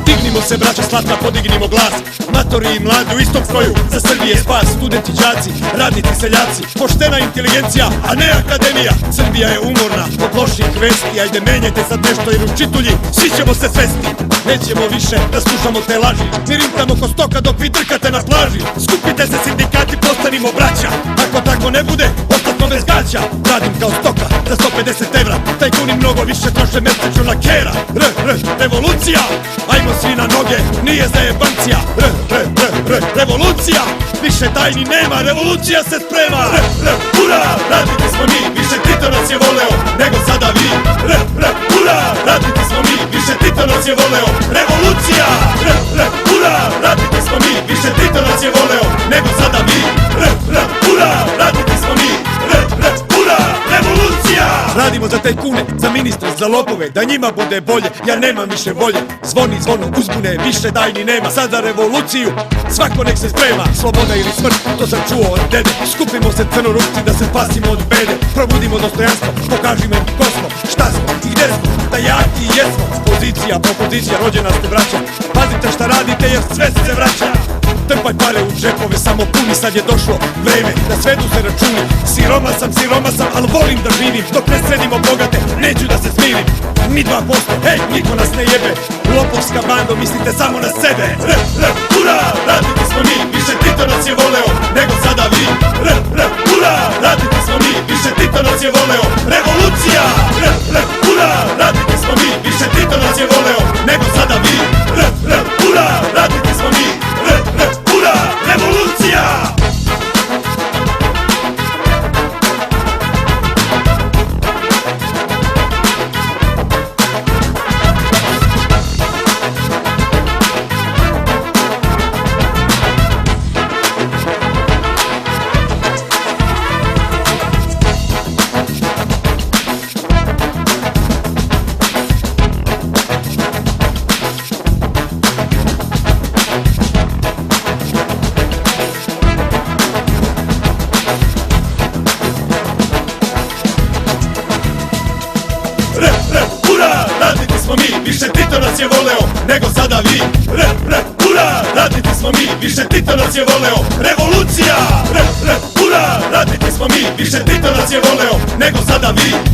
Dignimo se braća slatka, podignimo glas. Matori i mladi u istom stroju, za Srbije spas. Studenti, đaci, radnici, seljaci, poštena inteligencija, a ne akademija. Srbija je umorna od loših vesti. Ajde menjajte sad nešto jer učitulji svi ćemo se svesti. Nećemo više da slušamo te laži. Mi rintamo ko stoka dok vi drkate na plaži. Skupite se sindikati, postanimo braća. Ako tako ne bude, ostatno bez gaća. Radim kao stoka za 150 evra. Tajkuni mnogo više troše mesečno na kera. Revolucija, ajmo svi na noge, nije zajebancija. Revolucija, više tajni nema, revolucija se sprema. Ura, radnici smo mi, više Tito nas je voleo nego sada vi. Ura, radnici smo mi, više Tito nas je voleo. Revolucija, ura, radnici smo mi, više Tito nas je voleo nego sada vi. Ura, radnici smo mi, ura, revolucija. Radimo za tajkune, za ministre, za lopove, da njima bude bolje, ja nemam više volje. Zvoni zvono, uzbune, više tajni nema. Sad za revoluciju, svako nek se sprema. Sloboda ili smrt, to sam čuo od dede. Skupimo se crnorukci da se spasimo od bede. Probudimo dostojanstvo, pokažimo im ko smo, šta smo i gde smo, da jaki jesmo. Pozicija, propozicija, rođena ste braća. Pazite šta radite jer sve se vraća. Trpaj pare u džepove, samo puni, sad je došlo vreme da svedu se računi. Siroma sam, al volim da živim. Dok ne sredimo bogate, neću da se smirim. Mi 2%, hej, niko nas ne jebe. Lopovska bando, mislite samo na sebe. Ura, radnici smo mi, više Tito nas je voleo nego sada vi. Ura, radnici smo mi, više Tito nas je voleo. Revolucija, ura, radnici smo mi, više Tito nas je voleo nego sada vi. Ura, radnici smo mi, ura, revolucija. Ura, radnici smo mi, više Tito nas je voleo nego sada vi. Ura, radnici smo mi, više Tito nas je voleo. Revolucija, ura, radnici smo mi, više Tito nas je voleo nego sada vi.